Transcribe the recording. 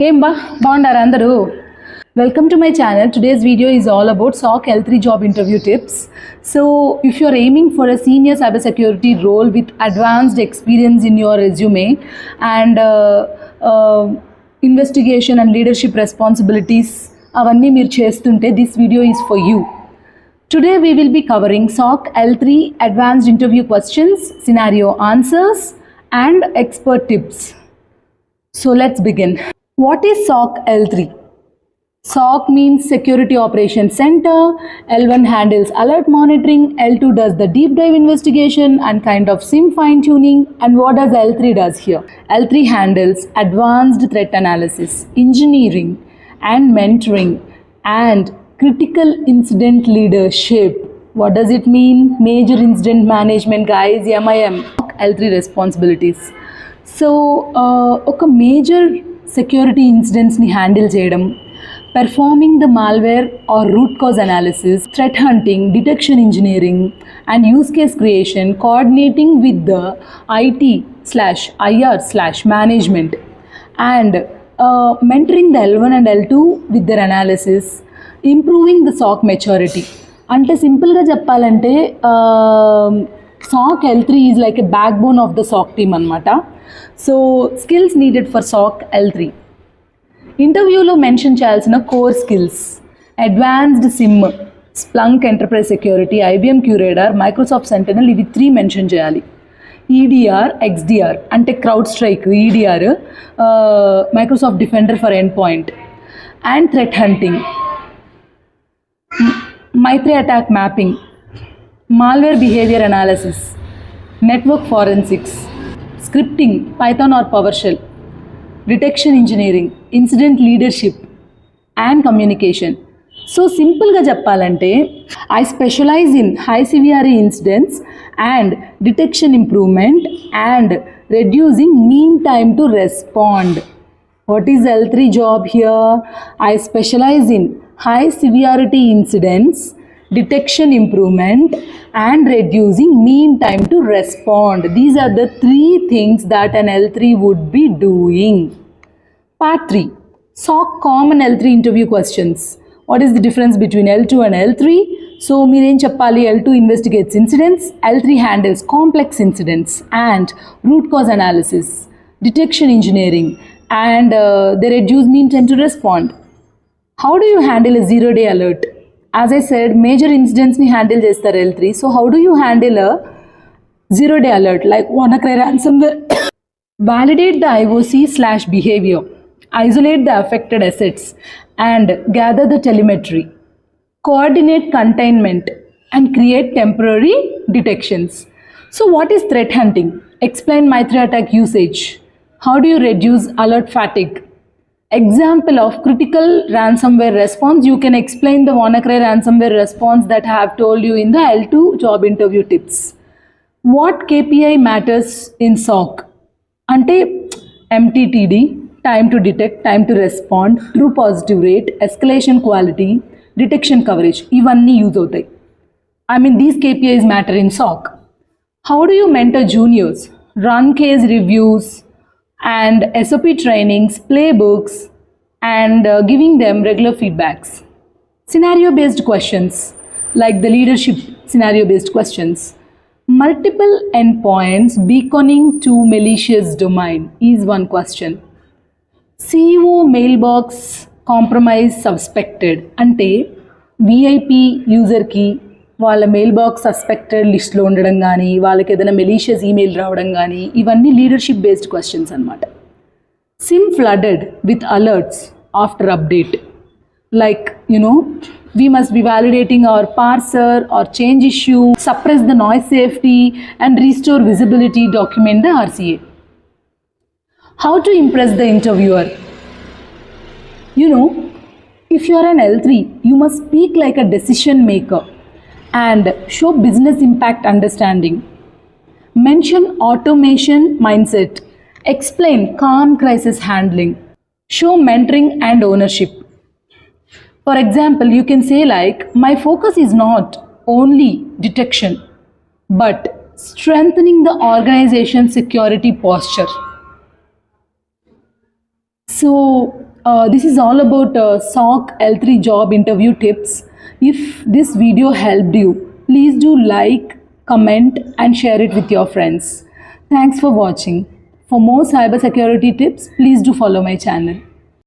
ఏం బాగుండారా అందరూ? Welcome to my channel. Today's video is all about SOC L3 job interview tips. So if you're aiming for a senior cybersecurity role with advanced experience in your resume and investigation and leadership responsibilities avanni meer chestunte, this video is for you. Today we will be covering SOC L3 advanced interview questions, scenario answers and expert tips. So let's begin. What is SOC L3? SOC means Security Operations Center, L1 handles alert monitoring, L2 does the deep dive investigation and kind of SIM fine tuning. And what does L3 does here? L3 handles advanced threat analysis, engineering and mentoring and critical incident leadership. What does it mean? Major incident management, guys, MIM. L3 responsibilities. So, ఒక major security incidents ni handle చేయడం, performing the malware or root cause analysis, threat hunting, detection engineering and use case creation, coordinating with the IT/IR/management and mentoring the L1 and L2 with their analysis, improving the SOC maturity. అంటే సింపుల్గా చెప్పాలంటే SOC L3 is like a backbone of the SOC team అనమాట. So skills needed for SOC L3. ఇంటర్వ్యూలో mention చేయాల్సిన core skills: advanced SIEM, Splunk enterprise security, IBM QRadar, Microsoft Sentinel, ఇవి 3 mention చేయాలి. EDR, XDR అంటే CrowdStrike, EDR Microsoft Defender for endpoint, and threat hunting, MITRE attack mapping, malware behavior analysis, network forensics, scripting, Python or PowerShell, detection engineering, incident leadership and communication. So సింపుల్గా చెప్పాలంటే I specialize in high severity incidents and detection improvement and reducing mean time to respond. What is L3 job here? I specialize in high severity incidents, detection improvement and reducing mean time to respond. These are the 3 things that an L3 would be doing. Part 3. SOC common L3 interview questions. What is the difference between L2 and L3? So మీరేం చెప్పాలి? L2 investigates incidents, L3 handles complex incidents and root cause analysis, detection engineering and they reduce mean time to respond. How do you handle a zero-day alert? As I said, major incidents ni handle చేస్తారు L3. So how do you handle a zero-day alert like WannaCry ransomware? Validate the IOC/behavior, isolate the affected assets and gather the telemetry, coordinate containment and create temporary detections. So what is threat hunting? Explain Maytri attack usage. How do you reduce alert fatigue? Example of critical ransomware response. You can explain the WannaCry ransomware response that I have told you in the L2 job interview tips. What KPI matters in SOC? Ante MTTD, time to detect, time to respond, true positive rate, escalation quality, detection coverage. Ivanni use outai. I mean these KPIs matter in SOC. How do you mentor juniors? Run case reviews and SOP trainings, playbooks and giving them regular feedbacks. Scenario based questions like the leadership scenario based questions. Multiple endpoints beaconing to malicious domain is one question. CEO mailbox compromise suspected ante VIP user ki వాళ్ళ mail box suspected లిస్ట్లో ఉండడం కానీ, వాళ్ళకి ఏదైనా malicious email రావడం కానీ, ఇవన్నీ leadership based questions అనమాట. SIM flooded with alerts after update like we must be validating our parser or change issue, suppress the noise safety and restore visibility, document the RCA. How to impress the interviewer? If you are an L3, you must speak like a decision maker and show business impact understanding. Mention automation mindset. Explain calm crisis handling. Show mentoring and ownership. For example, you can say like, my focus is not only detection, but strengthening the organization's security posture. So This is all about SOC L3 job interview tips. If this video helped you, please do like, comment, and share it with your friends. Thanks for watching. For more cybersecurity tips, please do follow my channel.